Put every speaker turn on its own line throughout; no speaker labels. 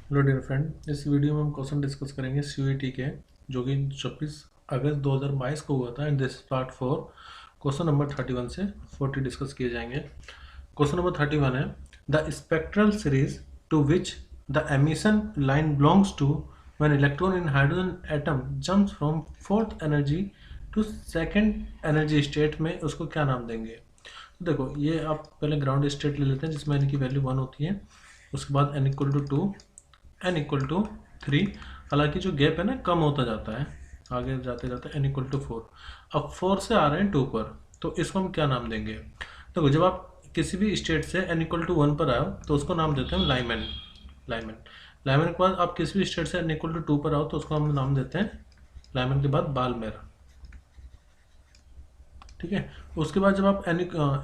Hello dear friend, इस video में हम क्वेश्चन डिस्कस करेंगे सीयूईटी के, जो कि 24 अगस्त 2022 को हुआ था। And this part 4, question number 31 से 40 डिस्कस किए जाएंगे। क्वेश्चन नंबर 31 है, the spectral series to which the emission line belongs to when electron in hydrogen atom jumps from fourth energy to second energy state में उसको क्या नाम देंगे। तो देखो, ये आप पहले ग्राउंड स्टेट ले लेते हैं जिसमें n की वैल्यू 1 होती है। उसके बाद n equal to 2, n equal to 3। हालांकि जो गैप है ना कम होता जाता है आगे जाते जाते, n इक्वल टू 4। अब 4 से आ रहे हैं 2 पर, तो इसको हम क्या नाम देंगे। देखो, जब आप किसी भी स्टेट से n इक्वल टू 1 पर आओ तो उसको नाम देते हैं लाइमैन। लाइमैन लाइमैन के बाद आप किसी भी स्टेट से n इक्वल टू 2 पर आओ तो उसको हम नाम देते हैं लाइमैन के बाद बाल्मेर। ठीक है। उसके बाद जब आप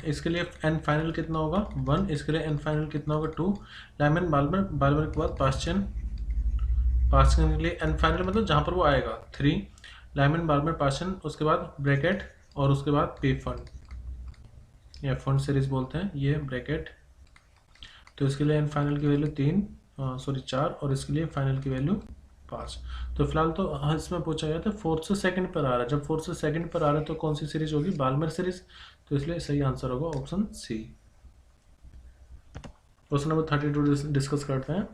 इसके लिए n फाइनल कितना होगा 1, इसके लिए n फाइनल कितना होगा 2। लाइमैन बाल्मेर, बाल्मेर के बाद पास्चन, पास्चन के लिए n फाइनल मतलब जहाँ पर वो आएगा 3। लाइमैन बाल्मेर पास्चन, उसके बाद ब्रैकेट और उसके बाद पी फंड या फंड सीरीज बोलते हैं ये ब्रैकेट। तो इसके लिए n फाइनल की वैल्यू 3, 4, और इसके लिए फाइनल की वैल्यू 5। तो फिलहाल तो इसमें पूछा गया था फोर्थ से सेकंड पर आ रहा है। जब फोर्थ से सेकंड पर आ रहा है तो कौन सी सीरीज होगी, बाल्मेर सीरीज। तो इसलिए सही आंसर होगा option C. Question number 32 discuss करते हैं।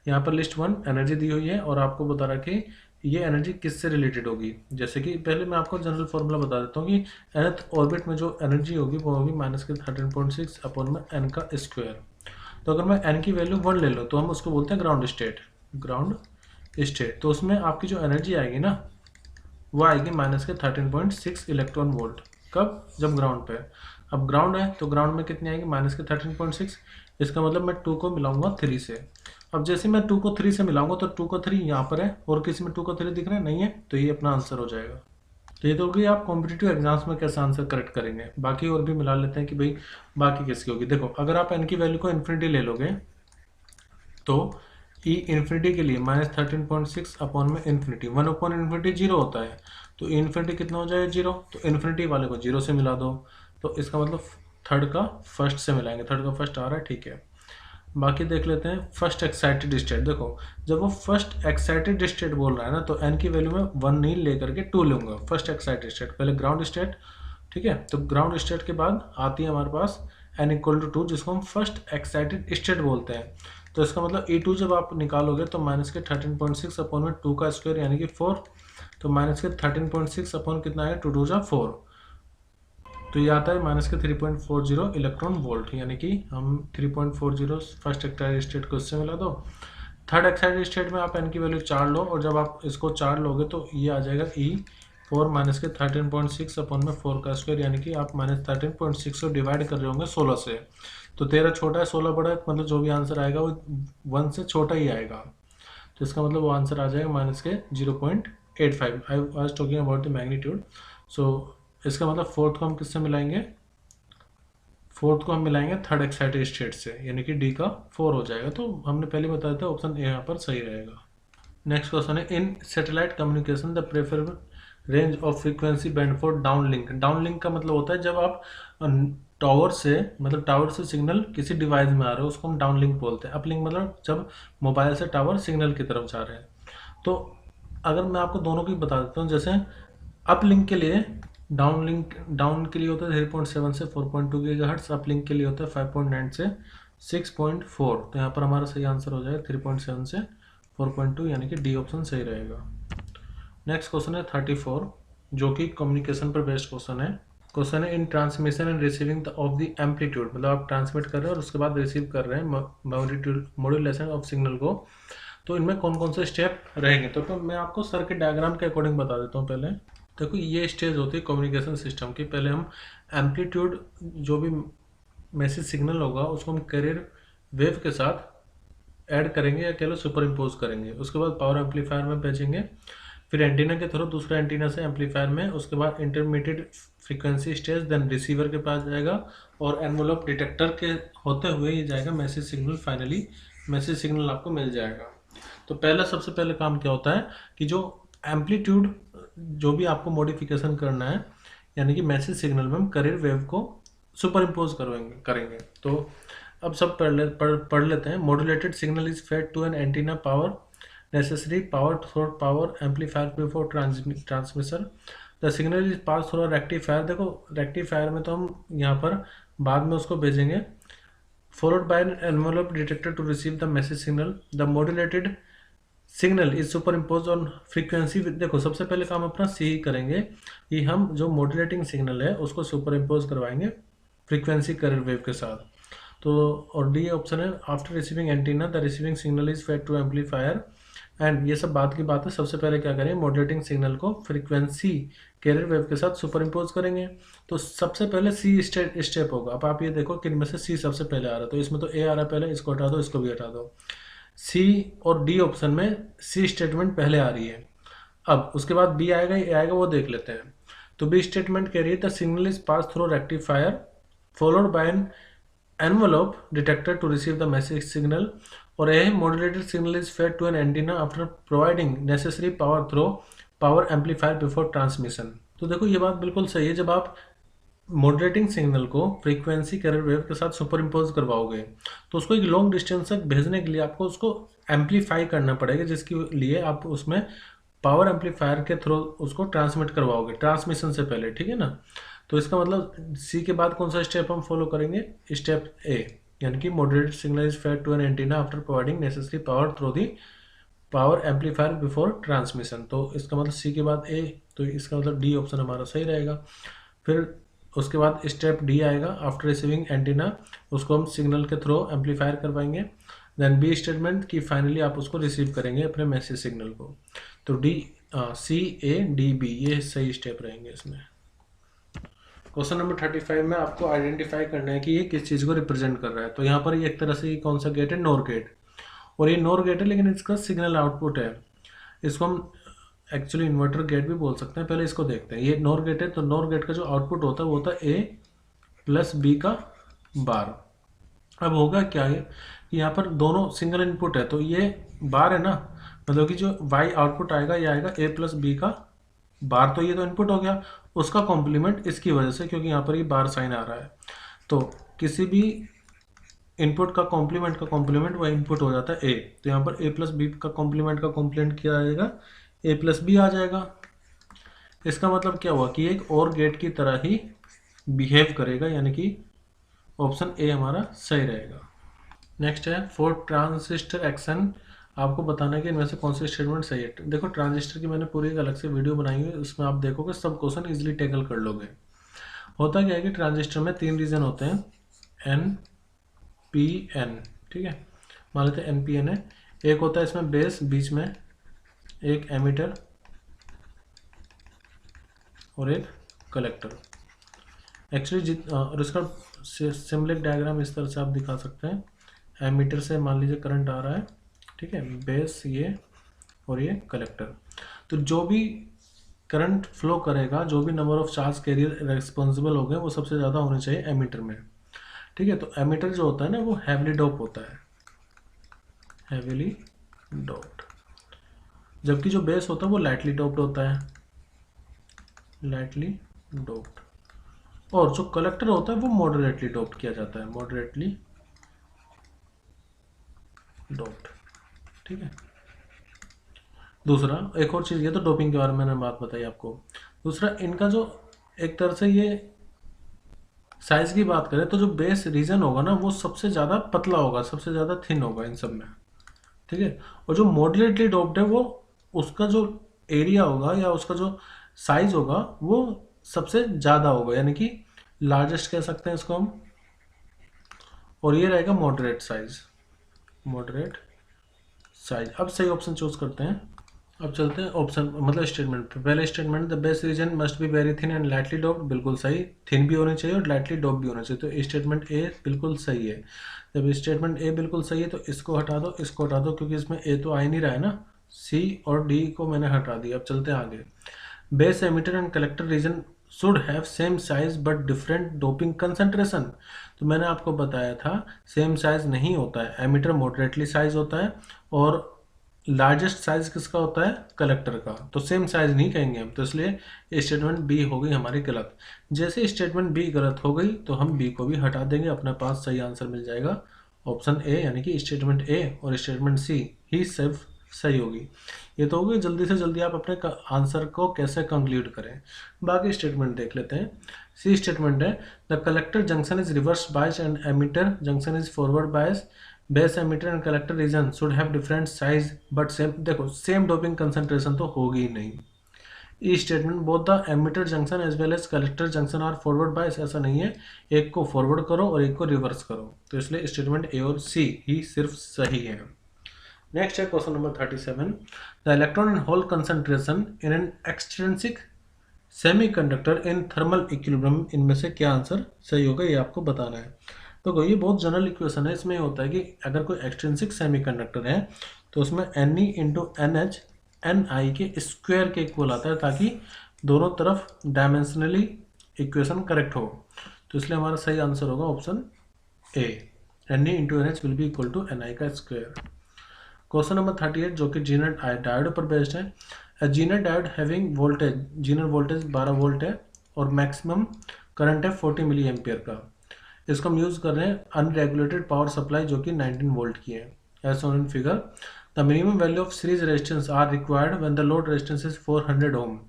यहाँ पर लिस्ट 1 एनर्जी दी हुई है और आपको बता रहा कि ये एनर्जी किससे रिलेटेड होगी। जैसे कि पहले मैं आपको जनरल फॉर्मूला बता देता हूँ कि nth ऑर्बिट में जो एनर्जी होगी वो होगी -13.6 अपॉन में n का स्क्वायर। तो अगर मैं n की वैल्यू 1 ले लूँ तो हम उसको बोलते हैं ग्राउंड स्टेट। ग्राउंड स्टेट तो उसमें आपकी जो एनर्जी आएगी ना वो आएगी -13.6 इलेक्ट्रॉन वोल्ट। कब, जब ग्राउंड पे है। अब ग्राउंड है तो ग्राउंड में कितनी आएगी -13.6। इसका मतलब मैं 2 को मिलाऊंगा 3 से। अब जैसे मैं 2 को 3 से मिलाऊंगा तो 2 को 3 यहाँ पर है और किसी में 2 को 3 दिख रहा है नहीं है, तो ये अपना आंसर हो जाएगा। तो ये तो होगी आप कॉम्पिटिटिव एग्जाम्स में कैसे आंसर करेक्ट करेंगे। बाकी और भी मिला लेते हैं कि भाई बाकी किसकी होगी। देखो, अगर आप n की वैल्यू को इन्फिनिटी ले लोगे तो ई इन्फिनिटी के लिए -13.6 अपॉन में इन्फिनिटी, 1 अपॉन इन्फिनिटी 0 होता है। तो ई इन्फिनिटी कितना हो जाएगा 0। तो इन्फिनिटी वाले को 0 से मिला दो। तो इसका मतलब थर्ड का फर्स्ट से मिलाएंगे, थर्ड का फर्स्ट आ रहा है, ठीक है। बाकी देख लेते हैं फर्स्ट एक्साइटेड स्टेट। देखो, जब वो फर्स्ट एक्साइटेड स्टेट बोल रहा है ना तो n की वैल्यू में 1 नहीं लेकर के 2 लूंगा। फर्स्ट एक्साइटेड स्टेट, पहले ग्राउंड स्टेट, ठीक है। तो ग्राउंड स्टेट के बाद आती है हमारे पास n इक्वल टू 2 जिसको हम फर्स्ट एक्साइटेड स्टेट बोलते हैं। तो इसका मतलब E2 जब आप निकालोगे तो -13.6 अपॉन में 2 का स्क्वायर यानी कि 4। तो -13.6 अपॉन कितना है 2 2 जा 4। तो ये आता है -3.40 इलेक्ट्रॉन वोल्ट, यानी कि हम 3.40 फर्स्ट एक्साइटेड स्टेट को इससे मिला दो। थर्ड एक्साइटेड स्टेट में आप n की वैल्यू 4 लो और जब आप इसको 4 लोगे तो ये आ जाएगा E4 -13.6 अपॉन में 4 का स्क्वायर, यानी कि आप -13.6 को डिवाइड कर रहे होंगे 16 से। तो 13 छोटा है 16 बड़ा है, मतलब जो भी आंसर आएगा वो 1 से छोटा ही आएगा। तो इसका मतलब वो आंसर आ जाएगा -0.85। I was talking about the magnitude. So इसका मतलब फोर्थ को हम किससे मिलाएंगे, फोर्थ को हम मिलाएंगे थर्ड एक्साइटेड स्टेट से, यानी कि डी का 4 हो जाएगा। तो हमने पहले बताया था ऑप्शन ए यहाँ पर सही रहेगा। नेक्स्ट क्वेश्चन है, in satellite communication the preferable range of frequency band for downlink. Downlink का मतलब होता है जब आप टावर से, मतलब टावर से सिग्नल किसी डिवाइस में आ रहे हो उसको हम डाउन लिंक बोलते हैं। अपलिंक मतलब जब मोबाइल से टावर सिग्नल की तरफ जा रहे हैं। तो अगर मैं आपको दोनों की बता देता हूँ, जैसे अप लिंक के लिए डाउन के लिए होता है 3.7 से 4.2 गीगाहर्ट्ज, अप लिंक के लिए होता है 5.9 से 6.4। तो यहाँ पर हमारा सही आंसर हो जाएगा 3.7 से 4.2, यानी कि डी ऑप्शन सही रहेगा। नेक्स्ट क्वेश्चन है 34, जो कि कम्युनिकेशन पर बेस्ड क्वेश्चन है। क्वेश्चन है, in transmission and receiving of the amplitude, मतलब आप ट्रांसमिट कर रहे हैं और उसके बाद रिसीव कर रहे हैं मॉड्यूलेशन ऑफ सिग्नल को, तो इनमें कौन कौन से स्टेप रहेंगे। तो मैं आपको सर्किट डायग्राम के अकॉर्डिंग बता देता हूँ। पहले देखो, ये स्टेज होती है कम्युनिकेशन सिस्टम की। पहले हम एम्पलीट्यूड, जो भी मैसेज सिग्नल होगा उसको हम कैरियर वेव के साथ ऐड करेंगे या कह लो सुपर इम्पोज करेंगे। उसके बाद पावर एम्पलीफायर में भेजेंगे, फिर एंटीना के थ्रू दूसरा एंटीना से एम्पलीफायर में, उसके बाद intermediate frequency stage, then receiver के पास जाएगा और एनवलप डिटेक्टर के होते हुए ये जाएगा message signal. Finally message signal आपको मिल जाएगा। तो पहला सबसे पहले काम क्या होता है कि जो एम्पलीट्यूड जो भी आपको मॉडिफिकेशन करना है, यानी कि मैसेज सिग्नल में हम कैरियर वेव को सुपर इम्पोज करेंगे। तो अब सब पढ़ लेते हैं। Modulated signal is fed to an antenna power necessary power through power amplifier before transmission. The signal is pass through rectifier. देखो रेक्टिफायर में तो हम यहाँ पर बाद में उसको भेजेंगे। Followed by an envelope detector to receive the message signal. The modulated signal is superimpose on frequency. देखो सबसे पहले काम अपना सी ही करेंगे कि हम जो मॉड्यूलेटिंग सिग्नल है उसको सुपर इम्पोज करवाएंगे फ्रीक्वेंसी करंट वेव के साथ। तो और डी ऑप्शन है after receiving antenna the receiving signal is fed to amplifier and ये सब बात की बात है। सबसे पहले क्या करें, मॉड्यूलेटिंग सिग्नल को फ्रीक्वेंसी कैरियर वेव के साथ सुपर इम्पोज करेंगे। तो सबसे पहले सी स्टेप होगा। अब आप ये देखो किन में से सी सबसे पहले आ रहा है, तो इसमें तो ए आ रहा है पहले, इसको हटा दो, इसको भी हटा दो। सी और डी ऑप्शन में सी स्टेटमेंट पहले आ रही है। अब उसके बाद बी आएगा, ए आएगा, वो देख लेते हैं। तो बी स्टेटमेंट कह रही है the signal is pass through rectifier followed by an envelope detector to receive the message signal। और a modulated signal is fed to an antenna after providing necessary power through power amplifier before transmission। तो देखो ये बात बिल्कुल सही है। जब आप मॉड्यूलेटिंग सिग्नल को फ्रीक्वेंसी कैरियर वेव के साथ सुपर इम्पोज करवाओगे तो उसको एक लॉन्ग डिस्टेंस तक भेजने के लिए आपको उसको एम्पलीफाई करना पड़ेगा, जिसके लिए आप उसमें पावर एम्पलीफायर के थ्रू उसको ट्रांसमिट करवाओगे ट्रांसमिशन से पहले, ठीक है ना। तो इसका मतलब सी के बाद कौन सा स्टेप हम फॉलो करेंगे, स्टेप ए, यानी कि modulated signal is fed to an antenna after providing necessary power through the power amplifier before transmission. तो इसका मतलब सी के बाद ए, तो इसका मतलब डी ऑप्शन हमारा सही रहेगा। फिर उसके बाद स्टेप डी आएगा आफ्टर रिसीविंग एंटीना, उसको हम सिग्नल के थ्रू एम्पलीफायर करवाएंगे। देन बी स्टेटमेंट की फाइनली आप उसको रिसीव करेंगे अपने मैसेज सिग्नल को। तो D C A D B ये सही स्टेप रहेंगे इसमें। क्वेश्चन नंबर 35 में आपको आइडेंटिफाई करना है कि ये किस चीज़ को रिप्रेजेंट कर रहा है। तो यहाँ पर ये एक तरह से कौन सा गेट है, नोर गेट। और ये नोर गेट है लेकिन इसका सिग्नल आउटपुट है। इसको हम एक्चुअली इन्वर्टर गेट भी बोल सकते हैं। पहले इसको देखते हैं। ये नोर गेट है, तो नोर गेट का जो आउटपुट होता है वो होता है ए प्लस बी का बार। अब होगा क्या है कि यहाँ पर दोनों सिंगल इनपुट है, तो ये बार है ना, मतलब कि जो वाई आउटपुट आएगा ये आएगा ए प्लस बी का बार। तो ये तो इनपुट हो गया, उसका कॉम्प्लीमेंट इसकी वजह से, क्योंकि यहाँ पर ये बार साइन आ रहा है। तो किसी भी इनपुट का कॉम्प्लीमेंट वह इनपुट हो जाता है ए। तो यहाँ पर ए प्लस बी का कॉम्प्लीमेंट किया जाएगा, ए प्लस बी आ जाएगा। इसका मतलब क्या हुआ कि एक और गेट की तरह ही बिहेव करेगा, यानी कि ऑप्शन ए हमारा सही रहेगा। नेक्स्ट है फॉर ट्रांजिस्टर एक्शन, आपको बताना है कि इनमें से कौन सी स्टेटमेंट सही है। देखो ट्रांजिस्टर की मैंने पूरी एक अलग से वीडियो बनाई हुई है, उसमें आप देखोगे सब क्वेश्चन इजीली टैकल कर लोगे। होता क्या है कि ट्रांजिस्टर में 3 रीजन होते हैं, एन पी एन, ठीक है, मान लेते हैं एन पी एन है। एक होता है इसमें बेस, बीच में एक एमीटर और एक कलेक्टर। एक्चुअली और इसका सिम्बलिक डायग्राम इस तरह से आप दिखा सकते हैं। एमीटर से मान लीजिए करंट आ रहा है, ठीक है, बेस ये और ये कलेक्टर। तो जो भी करंट फ्लो करेगा, जो भी number of charge carrier responsible हो गए, वो सबसे ज़्यादा होने चाहिए एमीटर में, ठीक है। तो एमीटर जो होता है ना वो हैवीली डोप होता है, हैवीली डोप्ड, जबकि जो बेस होता है वो लाइटली डोप्ड होता है, लाइटली डोप्ड। और जो कलेक्टर होता है वो मॉडरेटली डोप्ड किया जाता है, मॉडरेटली डोप्ड, ठीक है। दूसरा एक और चीज़, ये तो डोपिंग के बारे में मैंने बात बताई आपको। दूसरा इनका जो एक तरह से ये साइज की बात करें तो जो बेस रीजन होगा ना वो सबसे ज़्यादा पतला होगा, सबसे ज़्यादा थिन होगा इन सब में, ठीक है। और जो मॉडरेटली डोप्ड है वो उसका जो एरिया होगा या उसका जो साइज होगा वो सबसे ज़्यादा होगा, यानी कि लार्जेस्ट कह सकते हैं इसको हम। और ये रहेगा मॉडरेट साइज, मॉडरेट साइज। अब सही ऑप्शन चूज करते हैं। अब चलते हैं ऑप्शन मतलब स्टेटमेंट पे। पहले statement the base reason must be very thin and lightly doped, बिल्कुल सही, थिन भी होनी चाहिए और लाइटली डोप भी होना चाहिए। तो स्टेटमेंट ए बिल्कुल सही है। जब स्टेटमेंट ए बिल्कुल सही है तो इसको हटा दो, इसको हटा दो, क्योंकि इसमें ए तो आ ही नहीं रहा है ना। सी और डी को मैंने हटा दिया। अब चलते हैं आगे। Base emitter and collector region should have same size but different doping concentration. तो मैंने आपको बताया था सेम साइज नहीं होता है, एमिटर मॉडरेटली साइज होता है और लार्जेस्ट साइज किसका होता है, कलेक्टर का। तो सेम साइज नहीं कहेंगे हम, तो इसलिए स्टेटमेंट बी हो गई हमारी गलत। जैसे स्टेटमेंट बी गलत हो गई तो हम बी को भी हटा देंगे, अपने पास सही आंसर मिल जाएगा ऑप्शन ए यानी कि स्टेटमेंट ए और स्टेटमेंट सी ही सिर्फ सही होगी। ये तो होगी जल्दी से जल्दी आप अपने आंसर को कैसे कंक्लूड करें। बाकी स्टेटमेंट देख लेते हैं। सी स्टेटमेंट है the collector junction is reverse bias and emitter junction is forward bias, base emitter and collector region should have different size but same. देखो सेम डोपिंग कंसंट्रेशन तो होगी ही नहीं। E statement both the emitter junction as well as collector junction are forward bias, ऐसा नहीं है, एक को फॉरवर्ड करो और एक को रिवर्स करो, तो इसलिए स्टेटमेंट ए और सी ही सिर्फ सही है। नेक्स्ट है question number 37, the electron and hole concentration in an extrinsic semiconductor in thermal equilibrium, इनमें से क्या आंसर सही होगा ये आपको बताना है। तो ये बहुत जनरल इक्वेशन है। इसमें होता है कि अगर कोई एक्सट्रिंसिक सेमीकंडक्टर है तो उसमें Ne इंटू NH Ni के स्क्वायर के इक्वल आता है, ताकि दोनों तरफ डायमेंशनली इक्वेशन करेक्ट हो। तो इसलिए हमारा सही आंसर होगा option A, Ne into NH will be equal to Ni का स्क्वायर। क्वेश्चन नंबर 38 जो कि जीनर डायोड पर बेस्ड है। Zener diode having voltage, Zener voltage 12 volt है और मैक्सिमम करंट है 40 मिली एम्पियर का। इसको हम यूज़ कर रहे हैं अनरेगुलेटेड पावर सप्लाई जो कि 19 वोल्ट की है, as shown in figure. The minimum value of series resistance R required when the load resistance is 400 ohm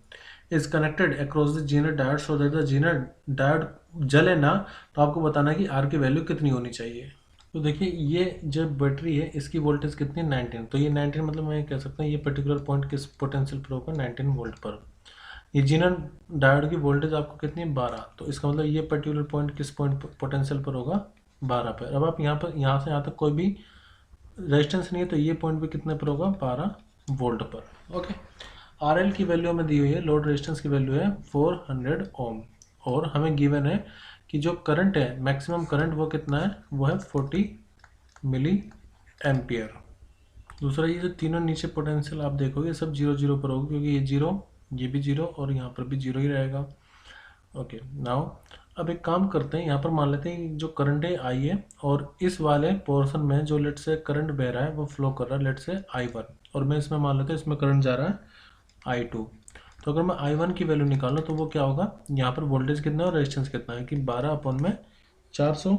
is connected across the Zener diode so that the Zener diode जले ना। तो आपको बताना है कि आर की वैल्यू कितनी होनी चाहिए। तो देखिए ये जो बैटरी है इसकी वोल्टेज कितनी है 19, तो ये 19 मतलब मैं कह सकता हूँ ये पर्टिकुलर पॉइंट किस पोटेंशियल पर होगा 19 वोल्ट पर। ये जीनर डायोड की वोल्टेज आपको कितनी है 12, तो इसका मतलब ये पर्टिकुलर पॉइंट किस पॉइंट पोटेंशियल पर होगा 12 पर। अब आप यहाँ से यहाँ तक कोई भी रेजिस्टेंस नहीं है तो ये पॉइंट भी कितने पर होगा 12 वोल्ट पर। ओके, RL की वैल्यू हमें दी हुई है, लोड रेजिस्टेंस की वैल्यू है 400 ओम और हमें गिवन है कि जो करंट है मैक्सिमम करंट वो कितना है, वो है 40 मिली एम्पियर। दूसरा ये जो तीनों नीचे पोटेंशियल आप देखोगे सब 0 0 पर होगा, क्योंकि ये 0 ये भी 0 और यहाँ पर भी 0 ही रहेगा। ओके नाउ अब एक काम करते हैं, यहाँ पर मान लेते हैं जो करंट है आई है और इस वाले पोर्शन में जो लेट से करंट बह रहा है वो फ्लो कर रहा है लेट से I1 और मैं इसमें मान लेता हूँ इसमें करंट जा रहा है I2। तो अगर मैं I1 की वैल्यू निकालूँ तो वो क्या होगा, यहाँ पर वोल्टेज कितना है और रेजिस्टेंस कितना है कि 12/400,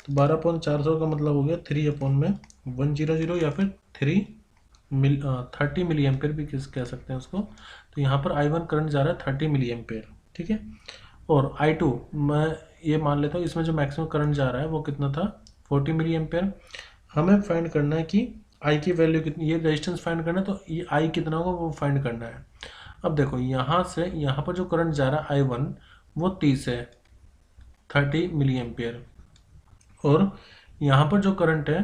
तो 12/400 का मतलब हो गया 3/100 या फिर 30 मिली एम्पेयर भी कह सकते हैं उसको। तो यहाँ पर I1 करंट जा रहा है 30 मिली एम्पेयर, ठीक है। और I2 मैं ये मान लेता हूँ इसमें जो मैक्सिमम करंट जा रहा है वो कितना था 40 मिली एम्पेयर। हमें फाइंड करना है कि I की वैल्यू कितनी, ये रेजिस्टेंस फाइंड करना है तो ये I कितना होगा वो फाइंड करना है। अब देखो यहाँ से यहाँ पर जो करंट जा रहा है I1 वो 30 है 30 मिली एम्पेयर और यहाँ पर जो करंट है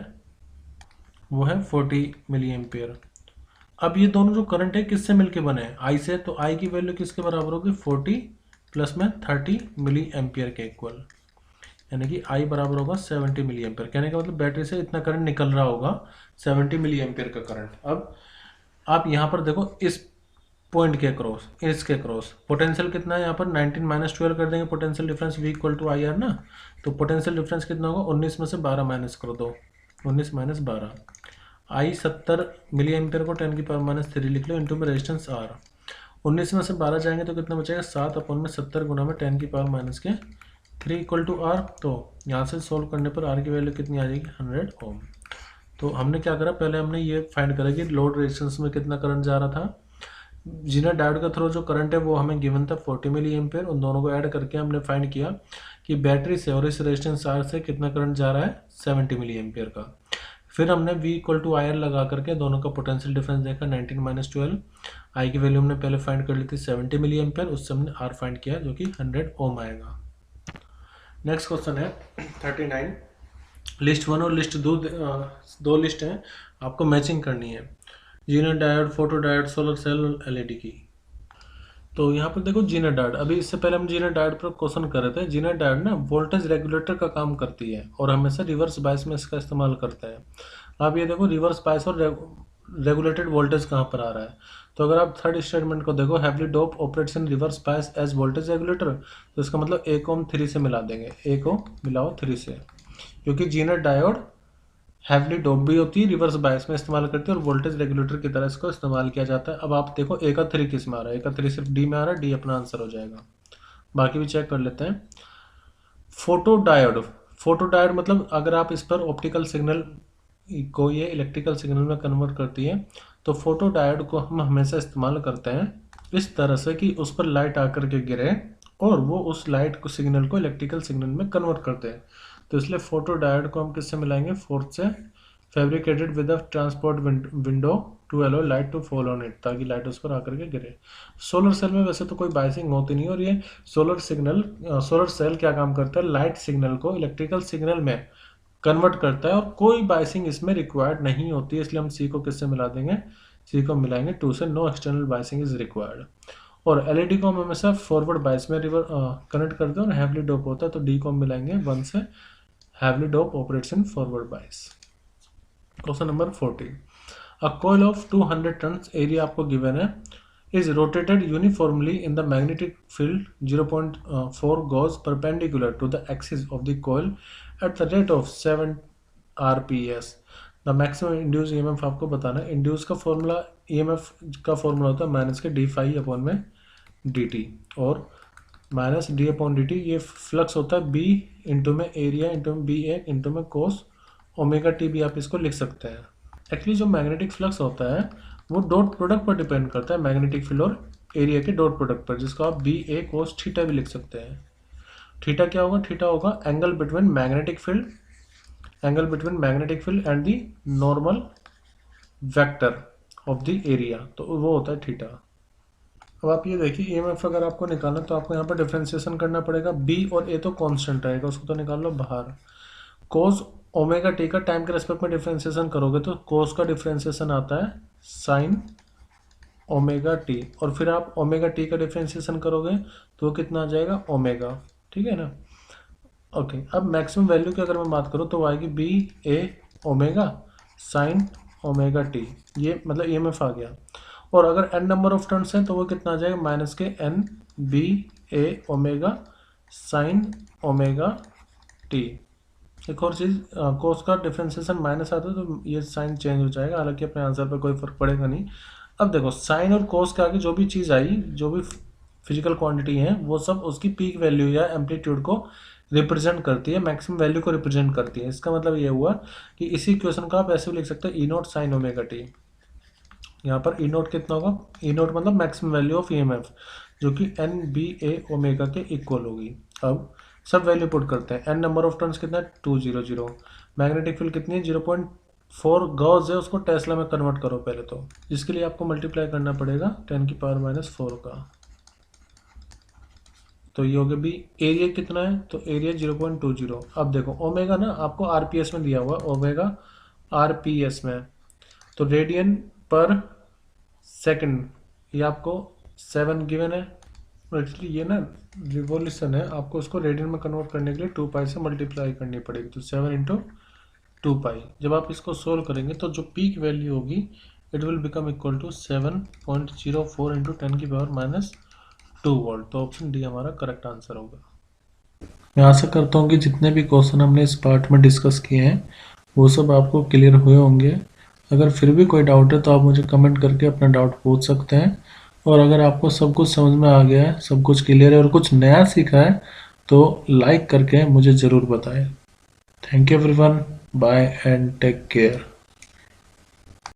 वो है 40 मिली एम्पेयर। अब ये दोनों जो करंट है किससे मिलके बने हैं I से, तो I की वैल्यू किसके बराबर होगी 40 प्लस में 30 मिली एम्पियर के इक्वल, यानी कि I बराबर होगा 70 मिली एम्पियर। कहने का मतलब बैटरी से इतना करंट निकल रहा होगा 70 मिली एम्पियर का करंट। अब आप यहाँ पर देखो इस पॉइंट के क्रॉस, इसके क्रॉस पोटेंशियल कितना है यहाँ पर 19 माइनस 12 कर देंगे, potential difference V equal to IR ना। तो पोटेंशियल डिफरेंस कितना होगा 19 में से 12 माइनस कर दो, 19 माइनस 12, I 70 मिली एम्पियर को 10 की पावर -3 लिख लो इंटू में रेजिस्टेंस R। 19 में से 12 जाएंगे तो कितना बचेगा 7/70 गुना में 10 की पावर -3 इक्वल टू R। तो यहाँ से सोल्व करने पर R की वैल्यू कितनी आ जाएगी 100 ओम। तो हमने क्या करा, पहले हमने ये फाइंड करा कि लोड रेजिस्टेंस में कितना करंट जा रहा था। जीनर डायोड के थ्रू जो करंट है वो हमें गिवन था 40 मिली एम्पियर, उन दोनों को ऐड करके हमने फाइंड किया कि बैटरी से और इस रेजिस्टेंस R से कितना करंट जा रहा है 70 मिली एम्पियर का। फिर हमने V इक्वल टू IR लगा करके दोनों का पोटेंशियल डिफरेंस देखा 19 माइनस 12। I की वैल्यू हमने पहले फाइंड कर ली थी 70 मिली एम्पियर, उससे हमने R फाइंड किया जो कि 100 ओम आएगा। नेक्स्ट क्वेश्चन है 39, लिस्ट 1 और लिस्ट 2 दो लिस्ट हैं, आपको मैचिंग करनी है Zener diode, photo diode, solar cell, LED की। तो यहाँ पर देखो जीनर डायोड, अभी इससे पहले हम जीनर डायोड पर क्वेश्चन कर रहे थे। जीनर डायोड ना वोल्टेज रेगुलेटर का काम करती है और हमेशा रिवर्स बायस में इसका इस्तेमाल करता है। आप ये देखो रिवर्स बायस और रेगुलेटेड वोल्टेज कहाँ पर आ रहा है। तो अगर आप थर्ड स्टेटमेंट को देखो heavily dope operates in reverse bias as voltage regulator, तो इसका मतलब 1 ओम 3 से मिला देंगे, 1 ओम मिलाओ 3 से, क्योंकि जीनर डायोड हैवली डोप भी होती है, रिवर्स बायस में इस्तेमाल करती है और वोल्टेज रेगुलेटर की तरह इसको इस्तेमाल किया जाता है। अब आप देखो A का 3 किस में आ रहा है, A का 3 सिर्फ D में आ रहा है, D अपना आंसर हो जाएगा। बाकी भी चेक कर लेते हैं। फोटो डायोड, फोटो डायोड मतलब अगर आप इस पर ऑप्टिकल सिग्नल को ये इलेक्ट्रिकल सिग्नल में कन्वर्ट करती है, तो फोटो डायोड को हम हमेशा इस्तेमाल करते हैं इस तरह से कि उस पर लाइट आकर के गिरे और वो उस लाइट को सिग्नल को इलेक्ट्रिकल सिग्नल में कन्वर्ट करते हैं। तो इसलिए फोटो डायोड को हम किससे मिलाएंगे, फोर्थ से, fabricated with a transport window to allow light to fall on it, ताकि लाइट उस पर आकर के गिरे। सोलर सेल में वैसे तो कोई बाइसिंग होती नहीं, और ये सोलर सेल क्या काम करता है, लाइट सिग्नल को इलेक्ट्रिकल सिग्नल में कन्वर्ट करता है और कोई बाइसिंग इसमें रिक्वायर्ड नहीं होती है। इसलिए हम सी को किससे मिला देंगे, सी को मिलाएंगे 2 से, no external biasing is required. और एलईडी को हम हमेशा फॉरवर्ड बाइस में कनेक्ट करते हैं और हैवली डोप होता है, तो डी को हम मिलाएंगे 1 से, heavily dope operates in forward bias. Question number 40, a coil of 200 turns area आपको गिवन है, is rotated uniformly in the magnetic field 0.4 goes perpendicular to the axis of the coil at the rate of 7 rps. The maximum induced EMF आपको बताना है। Induce का formula, EMF का formula होता है minus के डी फाई अपॉन में dt, और माइनस डी अपॉन dt ये फ्लक्स होता है B इंटू में एरिया इंटू में बी ए इंटू में कोस ओमेगा टी भी आप इसको लिख सकते हैं। एक्चुअली जो मैग्नेटिक फ्लक्स होता है वो डॉट प्रोडक्ट पर डिपेंड करता है, मैग्नेटिक फील्ड और एरिया के डॉट प्रोडक्ट पर, जिसको आप बी ए कोस थीटा भी लिख सकते हैं। थीटा क्या होगा, थीटा होगा angle between magnetic field and the normal vector of the area, तो वो होता है थीटा। अब आप ये देखिए EMF अगर आपको निकालना तो आपको यहाँ पर डिफ्रेंसिएशन करना पड़ेगा, बी और ए तो कांस्टेंट रहेगा, उसको तो निकाल लो बाहर। कोस ओमेगा टी का टाइम के रेस्पेक्ट में डिफ्रेंसिएशन करोगे तो कोस का डिफ्रेंसिएशन आता है साइन ओमेगा टी, और फिर आप ओमेगा टी का डिफ्रेंसिएशन करोगे तो वो कितना आ जाएगा, ओमेगा, ठीक है ना। ओके, अब मैक्सिमम वैल्यू की अगर मैं बात करूँ तो वो आएगी बी ए ओमेगा साइन ओमेगा टी, ये मतलब EMF आ गया। और अगर n नंबर ऑफ टर्न्स हैं तो वो कितना आ जाएगा, माइनस के n बी ए ओमेगा साइन ओमेगा टी। एक और चीज़, कोस का डिफ्रेंसिएशन माइनस आता है तो ये साइन चेंज हो जाएगा, हालांकि अपने आंसर पर कोई फर्क पड़ेगा नहीं। अब देखो साइन और कोस के आगे जो भी चीज़ आई, जो भी फिजिकल क्वांटिटी है, वो सब उसकी पीक वैल्यू या एम्पलीट्यूड को रिप्रेजेंट करती है, मैक्सिमम वैल्यू को रिप्रेजेंट करती है। इसका मतलब ये हुआ कि इसी क्वेश्चन को आप ऐसे भी लिख सकते हैं, ई नोट साइन ओमेगा टी। यहाँ पर ई नोट कितना होगा, ई नोट मतलब मैक्सिमम वैल्यू ऑफ EMF, जो कि एन बी ए ओमेगा के इक्वल होगी। अब सब वैल्यू पुट करते हैं, n नंबर ऑफ टर्न्स कितना है 200, मैग्नेटिक फील्ड कितनी है 0.4 गॉस है, उसको टेस्ला में कन्वर्ट करो पहले तो, जिसके लिए आपको मल्टीप्लाई करना पड़ेगा 10⁻⁻⁴ का, तो ये हो गया बी। एरिया कितना है, तो एरिया 0.20। अब देखो ओमेगा ना आपको RPS में दिया हुआ, ओमेगा RPS में, तो रेडियन पर सेकंड, ये आपको 7 गिवन है। एक्चुअली ये ना रिवोल्यूशन है, आपको उसको रेडियन में कन्वर्ट करने के लिए 2 पाई से मल्टीप्लाई करनी पड़ेगी, तो 7 × 2 पाई। जब आप इसको सोल्व करेंगे तो जो पीक वैल्यू होगी it will become equal to 7.04 × 10⁻⁻2 volt. तो ऑप्शन डी हमारा करेक्ट आंसर होगा। मैं आशा करता हूँ कि जितने भी क्वेश्चन हमने इस पार्ट में डिस्कस किए हैं वो सब आपको क्लियर हुए होंगे। अगर फिर भी कोई डाउट है तो आप मुझे कमेंट करके अपना डाउट पूछ सकते हैं, और अगर आपको सब कुछ समझ में आ गया है, सब कुछ क्लियर है और कुछ नया सीखा है तो लाइक करके मुझे ज़रूर बताएं। Thank you everyone, bye and take care.